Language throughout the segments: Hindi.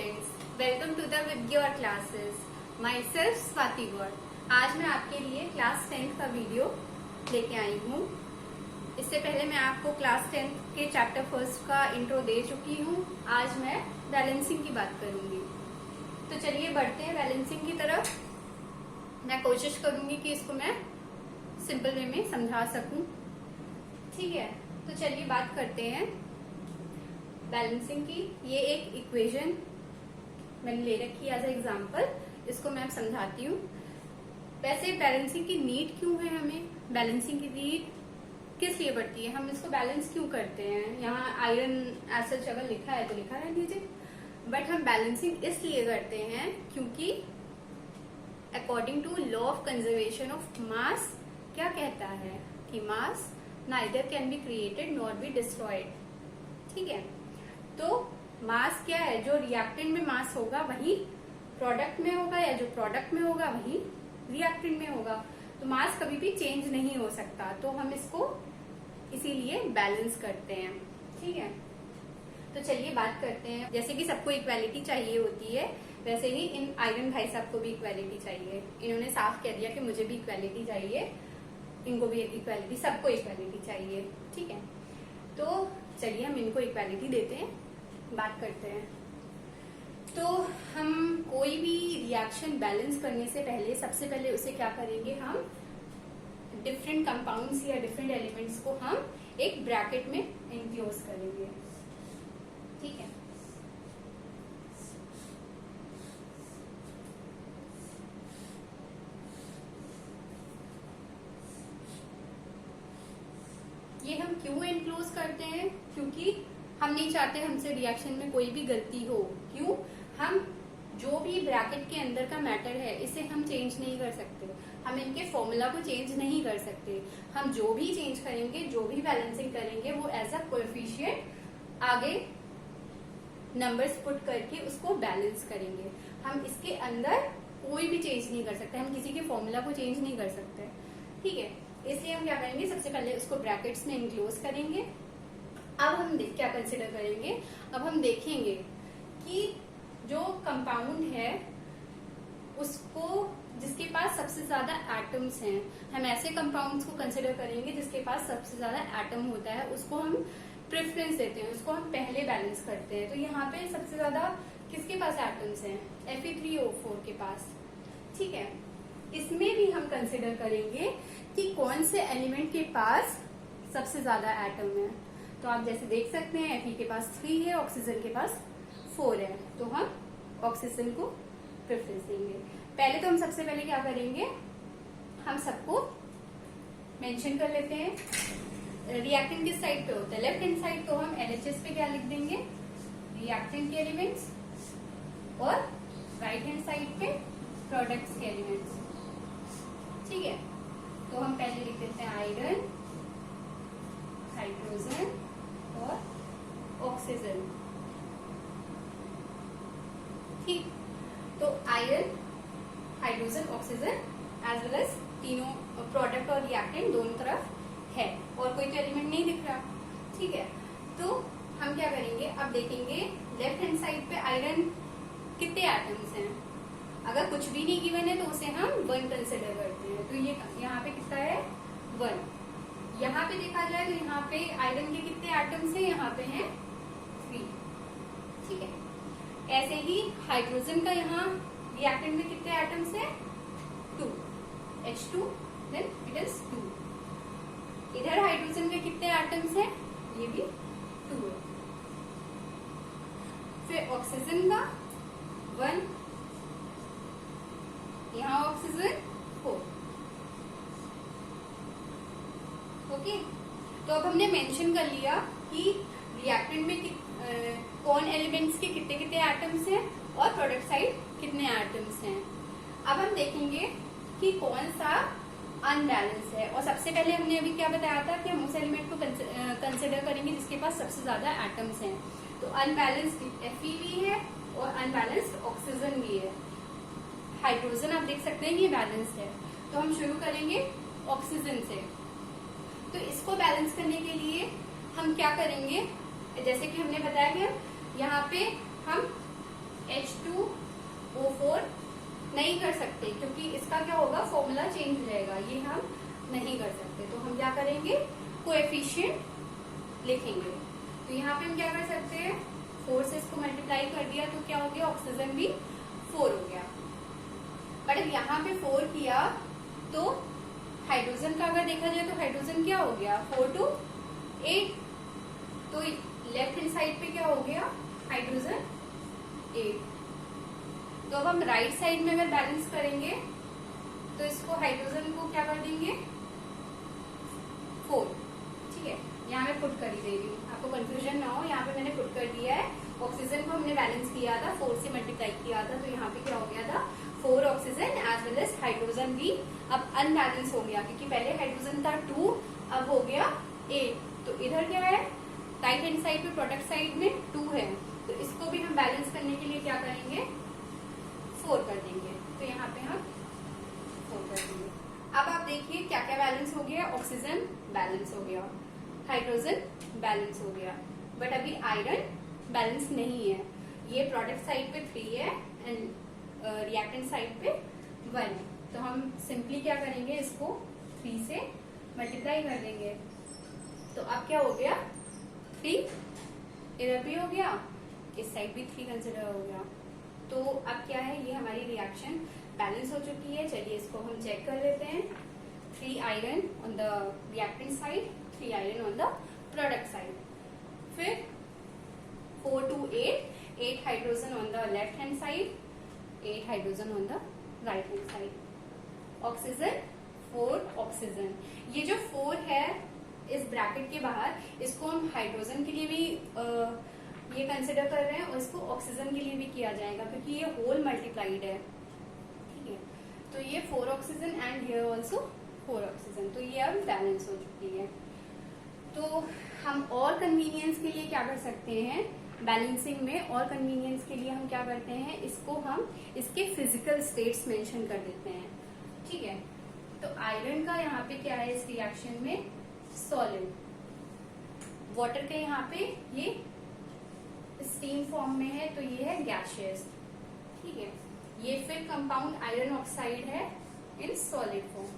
Friends, welcome to the with your classes. Myself Swati Gaur. आज मैं आपके लिए क्लास 10th का वीडियो लेके आई हूँ। इससे पहले मैं आपको क्लास 10th के चैप्टर फर्स्ट का इंट्रो दे चुकी हूँ। आज मैं बैलेंसिंग की बात करूंगी। तो चलिए बढ़ते हैं बैलेंसिंग की तरफ। मैं कोशिश करूंगी कि इसको मैं सिंपल वे में समझा सकूं। ठीक है, तो चलिए बात करते हैं बैलेंसिंग की। ये एक इक्वेशन मैंने ले रखी है एज एग्जांपल, इसको मैं समझाती हूँ। वैसे बैलेंसिंग की नीड क्यों है, हमें बैलेंसिंग की नीड किस लिए पड़ती है, हम इसको बैलेंस क्यों करते हैं। यहाँ आयरन एसिड अगर लिखा है तो लिखा रह दीजिए, बट हम बैलेंसिंग इसलिए करते हैं क्योंकि according to law of conservation of mass क्या कहता है कि mass neither can be created not be destroyed. ठीक है, तो मास क्या है, जो रिएक्टेंट में मास होगा वही प्रोडक्ट में होगा, या जो प्रोडक्ट में होगा वही रिएक्टेंट में होगा। तो मास कभी भी चेंज नहीं हो सकता, तो हम इसको इसीलिए बैलेंस करते हैं। ठीक है, तो चलिए बात करते हैं। जैसे कि सबको इक्वालिटी चाहिए होती है, वैसे ही इन आयरन भाई साहब को भी इक्वालिटी चाहिए। इन्होंने साफ कह दिया कि मुझे भी इक्वालिटी चाहिए, इनको भी इक्वालिटी, सबको इक्वालिटी चाहिए। ठीक है, तो चलिए हम इनको इक्वालिटी देते हैं, बात करते हैं। तो हम कोई भी रिएक्शन बैलेंस करने से पहले सबसे पहले उसे क्या करेंगे, हम डिफरेंट कंपाउंड्स या डिफरेंट एलिमेंट्स को हम एक ब्रैकेट में एनक्लोज करेंगे। ठीक है, ये हम क्यों एनक्लोज करते हैं, क्योंकि हम नहीं चाहते हमसे रिएक्शन में कोई भी गलती हो। क्यों, हम जो भी ब्रैकेट के अंदर का मैटर है इसे हम चेंज नहीं कर सकते, हम इनके फॉर्मूला को चेंज नहीं कर सकते। हम जो भी चेंज करेंगे, जो भी बैलेंसिंग करेंगे, वो एज अ कोएफिशिएंट आगे नंबर्स पुट करके उसको बैलेंस करेंगे। हम इसके अंदर कोई भी चेंज नहीं कर सकते, हम किसी के फॉर्मूला को चेंज नहीं कर सकते। ठीक है, इसलिए हम क्या करेंगे, सबसे पहले उसको ब्रैकेट्स में इंक्लोज करेंगे। अब हम क्या कंसिडर करेंगे, अब हम देखेंगे कि जो कंपाउंड है उसको, जिसके पास सबसे ज्यादा एटम्स हैं, हम ऐसे कंपाउंड्स को कंसिडर करेंगे जिसके पास सबसे ज्यादा एटम होता है, उसको हम प्रेफरेंस देते हैं, उसको हम पहले बैलेंस करते हैं। तो यहाँ पे सबसे ज्यादा किसके पास एटम्स हैं, Fe3O4 के पास। ठीक है, इसमें भी हम कंसिडर करेंगे कि कौन से एलिमेंट के पास सबसे ज्यादा एटम है। तो आप जैसे देख सकते हैं Fe के पास 3 है, ऑक्सीजन के पास 4 है, तो हम ऑक्सीजन को प्रेफरेंस देंगे। पहले तो हम सबसे पहले क्या करेंगे, हम सबको मेंशन कर लेते हैं। रिएक्टेंट किस साइड पे होता है, लेफ्ट हैंड साइड, तो हम LHS पे क्या लिख देंगे, रिएक्टेंट के एलिमेंट्स, और राइट हैंड साइड पे प्रोडक्ट्स के एलिमेंट्स। ठीक है, तो हम पहले लिख देते हैं आयरन, हाइड्रोजन और ऑक्सीजन। ठीक, तो iron, hydrogen, oxygen as well as तीनों प्रोडक्ट और रिएक्टेंट दोनों तरफ है, और कोई तो एलिमेंट नहीं दिख रहा। ठीक है, तो हम क्या करेंगे, अब देखेंगे लेफ्ट हैंड साइड पे आयरन कितने एटम्स हैं। अगर कुछ भी नहीं गिवन है तो उसे हम 1 कंसिडर करते हैं। तो ये यहाँ पे कितना है, 1। यहाँ पे देखा जाए तो यहाँ पे आयरन के कितने एटम्स हैं, यहाँ पे हैं 3। ठीक है, ऐसे ही हाइड्रोजन का यहाँ रिएक्टेंट में कितने एटम्स हैं, 2, H2, देन इट इज 2। इधर हाइड्रोजन के कितने एटम्स हैं, ये भी 2 है। फिर ऑक्सीजन का 1, यहाँ ऑक्सीजन 4। ओके, तो अब हमने मेंशन कर लिया कि रिएक्टेंट में कौन एलिमेंट्स के कितने कितने एटम्स हैं और प्रोडक्ट साइड कितने एटम्स हैं। अब हम देखेंगे कि कौन सा अनबैलेंस है, और सबसे पहले हमने अभी क्या बताया था कि हम उस एलिमेंट को कंसिडर करेंगे जिसके पास सबसे ज्यादा एटम्स हैं। तो अनबैलेंस्ड Fe भी है और अनबैलेंस्ड ऑक्सीजन भी है। हाइड्रोजन आप देख सकते हैं ये बैलेंस्ड है। तो हम शुरू करेंगे ऑक्सीजन से। तो इसको बैलेंस करने के लिए हम क्या करेंगे, जैसे कि हमने बताया कि यहाँ पे हम क्या होगा, फॉर्मूला चेंज हो जाएगा, ये हम नहीं कर सकते। तो हम क्या करेंगे, कोएफिशिएंट लिखेंगे। तो यहाँ पे हम क्या कर सकते हैं, 4 से इसको मल्टीप्लाई कर दिया तो क्या हो गया, ऑक्सीजन भी 4 हो गया। बट अब यहाँ पे 4 किया तो हाइड्रोजन का अगर देखा जाए तो हाइड्रोजन क्या हो गया, 4 to 8। तो लेफ्ट हैंड साइड पे क्या हो गया, हाइड्रोजन 8। तो अब हम राइट साइड में अगर बैलेंस करेंगे तो इसको हाइड्रोजन को क्या कर देंगे, 4। ठीक है, यहाँ मैं पुट कर ही दे रही हूँ, आपको कंफ्यूजन ना हो, यहाँ पे मैंने पुट कर दिया है। ऑक्सीजन को हमने बैलेंस किया था, 4 से मल्टीप्लाई किया था, तो यहाँ पे क्या हो गया था, 4 oxygen as well as hydrogen भी अब अनबैलेंस हो गया, क्योंकि पहले हाइड्रोजन था 2, अब हो गया 8। तो इधर क्या है, राइट हैंड साइड पे प्रोडक्ट साइड में 2 है, तो इसको भी हम बैलेंस करने के लिए क्या करेंगे, 4 कर देंगे। तो यहाँ पे हम 4 कर देंगे। अब आप देखिए क्या क्या बैलेंस हो गया, ऑक्सीजन बैलेंस हो गया, हाइड्रोजन बैलेंस हो गया, बट अभी आयरन बैलेंस नहीं है। ये प्रोडक्ट साइड पे 3 है एंड रिएक्टेंट साइड पे 1 है। तो हम सिंपली क्या करेंगे, इसको 3 से मल्टीप्लाई कर देंगे। तो अब क्या हो गया, 3 इधर भी हो गया, इस साइड भी 3 कंसिडर हो गया। तो अब क्या है, ये हमारी रिएक्शन बैलेंस हो चुकी है। चलिए इसको हम चेक कर लेते हैं। 3 iron on the reactant side, 3 iron on the product side. फिर 4 to 8 hydrogen on the left hand side, 8 hydrogen on the right hand side. Oxygen 4 oxygen, ये जो 4 है इस ब्रैकेट के बाहर, इसको हम हाइड्रोजन के लिए भी ये कंसिडर कर रहे हैं और इसको ऑक्सीजन के लिए भी किया जाएगा, क्योंकि ये होल मल्टीप्लाइड है। ठीक है, तो ये 4 oxygen and here also 4 oxygen, तो ये अब बैलेंस हो चुकी है। तो हम और कन्वीनियंस के लिए क्या कर सकते हैं, बैलेंसिंग में और कन्वीनियंस के लिए हम क्या करते हैं, इसको हम इसके फिजिकल स्टेट्स मेंशन कर देते हैं। ठीक है, तो आयरन का यहाँ पे क्या है इस रिएक्शन में, सॉलिड। वाटर के यहाँ पे ये स्टीम फॉर्म में है, तो ये है गैशियस। ठीक है, ये फिर कंपाउंड आयरन ऑक्साइड है इन सॉलिड फॉर्म,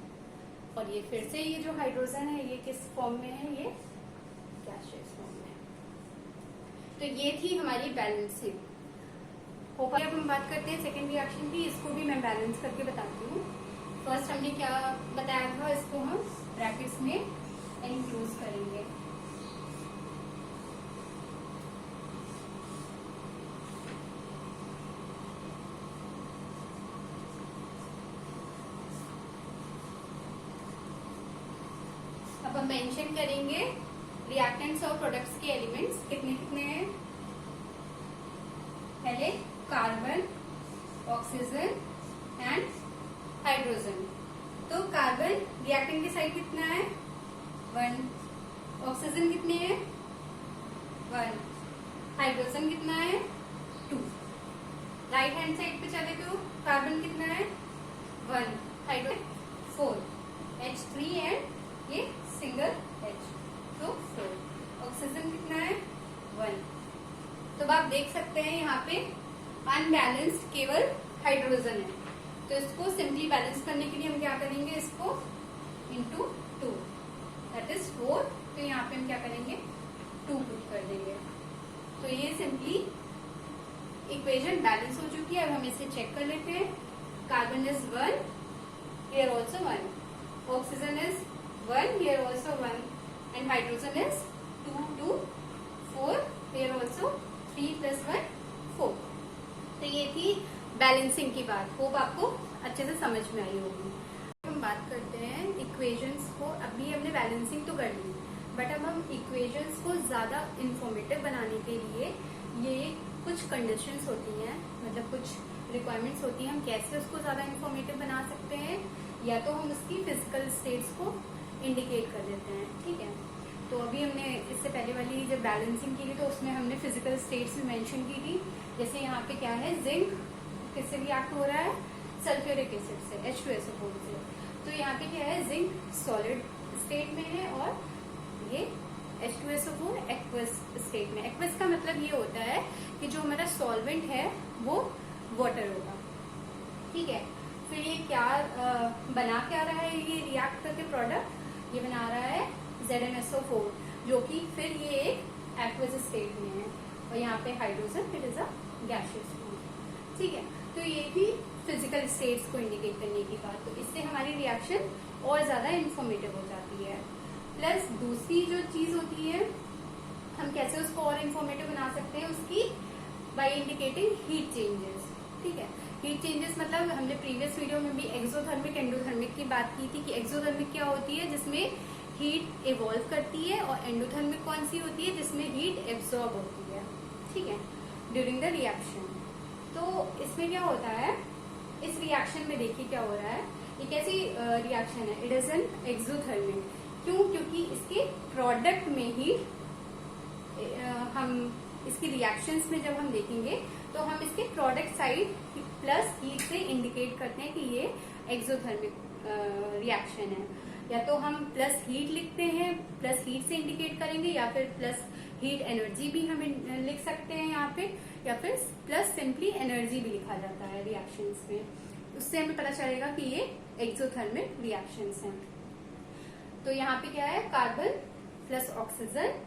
और ये फिर से ये जो हाइड्रोजन है ये किस फॉर्म में है, ये गैशियस फॉर्म में। तो ये थी हमारी बैलेंसिंग। अब हम बात करते हैं सेकेंड रिएक्शन की, इसको भी मैं बैलेंस करके बताती हूँ। फर्स्ट हमने क्या बताया था, इसको हम ब्रैकेट्स में इंक्लूड करेंगे। अब हम मेंशन करेंगे रिएक्टेंट्स और प्रोडक्ट्स के एलिमेंट्स कितने कितने हैं। पहले कार्बन, ऑक्सीजन एंड हाइड्रोजन। तो कार्बन रिएक्टेंट की साइड कितना है, 1। ऑक्सीजन कितने हैं, 1। हाइड्रोजन कितना है, 2। राइट हैंड साइड पे चले तो कार्बन कितना है, 1, हाइड्रोजन 4, H3 एंड ये सिंगल H, तो 4। ऑक्सीजन कितना है, 1। तो आप देख सकते हैं यहाँ पे अनबैलेंस्ड केवल हाइड्रोजन है, तो इसको सिंपली बैलेंस करने के लिए हम क्या करेंगे, इसको इंटू 2 दैट इज 4। तो यहाँ पे हम क्या करेंगे, 2 पुट कर देंगे। तो ये सिंपली इक्वेशन बैलेंस हो चुकी है। अब हम इसे चेक कर लेते हैं। Carbon is 1, here also 1, oxygen is 1, here also 1, and hydrogen is 2, 2, 4, here also 3 + 1 4। तो ये थी बैलेंसिंग की बात, होप आपको अच्छे से समझ में आई होगी। हम बात करते हैं इक्वेशंस को। अभी हमने बैलेंसिंग तो कर ली, बट अब हम इक्वेशंस को ज्यादा इंफॉर्मेटिव बनाने के लिए ये कुछ कंडीशंस होती हैं, मतलब कुछ रिक्वायरमेंट्स होती हैं, हम कैसे उसको ज्यादा इंफॉर्मेटिव बना सकते हैं। या तो हम उसकी फिजिकल स्टेट्स को इंडिकेट कर देते हैं। ठीक है, तो अभी हमने इससे पहले वाली जब बैलेंसिंग की थी तो उसमें हमने फिजिकल स्टेट्स भी मेंशन की थी। जैसे यहाँ पे क्या है, जिंक किससे रिएक्ट हो रहा है, सल्फ्यूरिक एसिड से, H2SO4 से। तो यहाँ पे क्या है, जिंक सॉलिड स्टेट में है और ये H2SO4 एक्वस स्टेट में। एक्वस का मतलब ये होता है कि जो हमारा सॉल्वेंट है वो वाटर होगा। ठीक है, फिर ये क्या बना क्या रहा है, ये रिएक्ट करके प्रोडक्ट ये बना रहा है ZnSO4, जो कि फिर ये एक एक्वस स्टेट में है और यहाँ पे hydrogen it is a gaseous form. ठीक है, तो ये भी फिजिकल स्टेट्स को इंडिकेट करने की बात। तो इससे हमारी रिएक्शन और ज्यादा इंफॉर्मेटिव हो जाती है। प्लस दूसरी जो चीज होती है, हम कैसे उसको और इंफॉर्मेटिव बना सकते हैं, उसकी बाय इंडिकेटिंग हीट चेंजेस। ठीक है, हीट चेंजेस मतलब हमने प्रीवियस वीडियो में भी एक्सोथर्मिक एंडोथर्मिक की बात की थी कि एक्सोथर्मिक क्या होती है, जिसमें हीट इवॉल्व करती है, और एंडोथर्मिक कौन सी होती है, जिसमें हीट एब्सॉर्ब होती है। ठीक है, ड्यूरिंग द रिएक्शन। तो इसमें क्या होता है, इस रिएक्शन में देखिए क्या हो रहा है, ये कैसी रिएक्शन है, इट इज एन एक्सोथर्मिक। क्यों? क्योंकि इसके प्रोडक्ट में ही हम इसकी रिएक्शंस में जब हम देखेंगे तो हम इसके प्रोडक्ट साइड प्लस हीट से इंडिकेट करते हैं कि ये एक्सोथर्मिक रिएक्शन है। या तो हम प्लस हीट लिखते हैं, प्लस हीट से इंडिकेट करेंगे, या फिर प्लस हीट एनर्जी भी हम लिख सकते हैं यहाँ पे, या फिर प्लस सिंपली एनर्जी भी लिखा जाता है रिएक्शंस में। उससे हमें पता चलेगा कि ये एक्सोथर्मिक रिएक्शंस हैं। तो यहाँ पे क्या है, कार्बन प्लस ऑक्सीजन,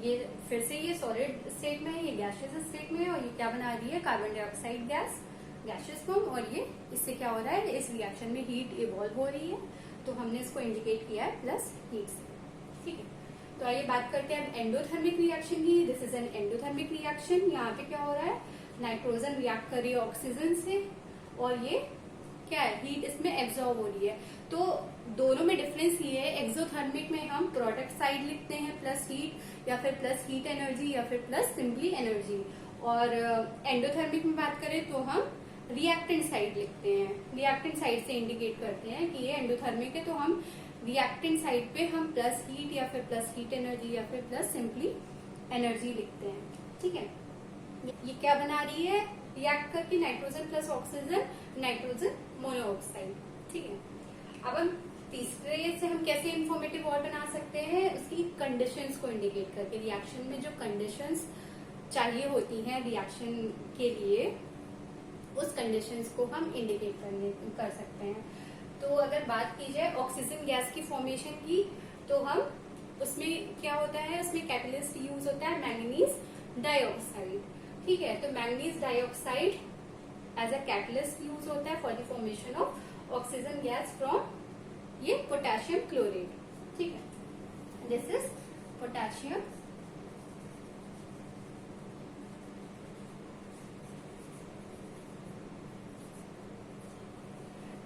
ये फिर से ये सॉलिड स्टेट में है, ये गैसियस स्टेट में है, और ये क्या बना रही है, carbon dioxide gas, gaseous form. और ये इससे क्या हो रहा है, इस रिएक्शन में हीट इवॉल्व हो रही है, तो हमने इसको इंडिकेट किया है प्लस हीट से। ठीक है, तो आइए बात करते हैं एंडोथर्मिक रिएक्शन की। This is an endothermic reaction. यहाँ पे क्या हो रहा है, नाइट्रोजन रिएक्ट कर रही है ऑक्सीजन से, और ये क्या है, हीट इसमें एब्जॉर्ब हो रही है। तो दोनों में डिफरेंस ये है, एक्सोथर्मिक में हम प्रोडक्ट साइड लिखते हैं प्लस हीट, या फिर प्लस हीट एनर्जी, या फिर प्लस सिंपली एनर्जी। और एंडोथर्मिक में बात करें तो हम रिएक्टेंट साइड लिखते हैं, रिएक्टेंट साइड से इंडिकेट करते हैं कि ये एंडोथर्मिक है, तो हम रिएक्टेंट साइड पे हम प्लस हीट या फिर प्लस हीट एनर्जी या फिर प्लस सिंपली एनर्जी लिखते हैं। ठीक है, ये क्या बना रही है, रिएक्ट करके nitrogen plus oxygen, nitrogen monoxide. ठीक है, अब हम तीसरे से हम कैसे इंफॉर्मेटिव और बना सकते हैं, उसकी कंडीशंस को इंडिकेट करके। रिएक्शन में जो कंडीशंस चाहिए होती हैं रिएक्शन के लिए, उस कंडीशंस को हम इंडिकेट कर सकते हैं। तो अगर बात की जाए ऑक्सीजन गैस की फॉर्मेशन की, तो हम उसमें क्या होता है, उसमें कैटलिस्ट यूज होता है मैंगनीज डाइऑक्साइड। ठीक है, तो manganese dioxide as a catalyst use होता है for the formation of oxygen gas from ये पोटेशियम क्लोराइड। ठीक है, दिस इज पोटेशियम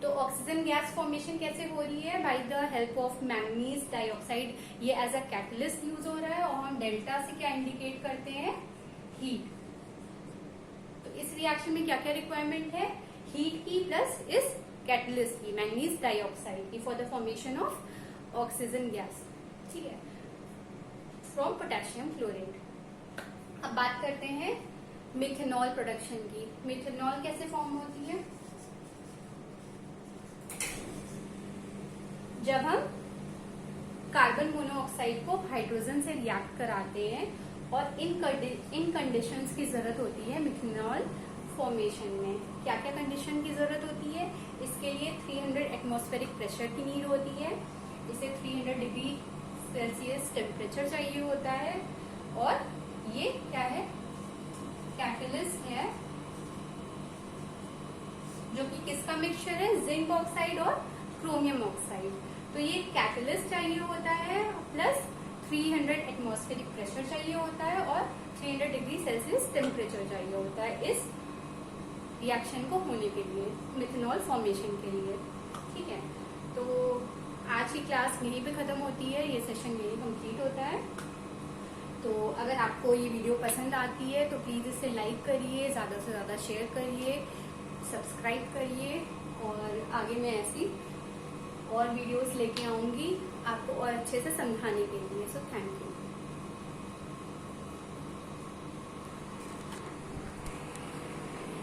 तो ऑक्सीजन गैस फॉर्मेशन कैसे हो रही है, by the help of manganese dioxide. ये एज अ कैटलिस्ट यूज हो रहा है, और हम डेल्टा से क्या इंडिकेट करते हैं, हीट। तो इस रिएक्शन में क्या क्या रिक्वायरमेंट है, हीट की प्लस इस कैटलिस्ट की, मैंगनीज डाइऑक्साइड की, for the formation of oxygen gas. ठीक है, फ्रॉम पोटेशियम क्लोराइड। अब बात करते हैं मिथेनॉल प्रोडक्शन की। मिथेनॉल कैसे फॉर्म होती है, जब हम कार्बन मोनोऑक्साइड को हाइड्रोजन से रिएक्ट कराते हैं, और इन कंडीशंस की जरूरत होती है मिथेनॉल फॉर्मेशन में। क्या क्या कंडीशन की जरूरत होती है, इसके लिए 300 एटमॉस्फेरिक प्रेशर की नीड होती है, इसे 300 डिग्री सेल्सियस टेम्परेचर चाहिए होता है, और ये क्या है, कैटलिस्ट है, जो कि किसका मिक्सचर है, जिंक ऑक्साइड और क्रोमियम ऑक्साइड। तो ये कैटलिस्ट चाहिए होता है, प्लस 300 एटमॉस्फेरिक प्रेशर चाहिए होता है, और 300 डिग्री सेल्सियस टेम्परेचर चाहिए होता है इस रिएक्शन को होने के लिए, मिथेनॉल फॉर्मेशन के लिए। ठीक है, तो आज की क्लास यहीं पे खत्म होती है, ये सेशन यहीं कंप्लीट होता है। तो अगर आपको ये वीडियो पसंद आती है तो प्लीज इसे लाइक करिए, ज्यादा से ज्यादा शेयर करिए, सब्सक्राइब करिए, और आगे मैं ऐसी और वीडियोस लेके आऊंगी आपको और अच्छे से समझाने के लिए। So thank you.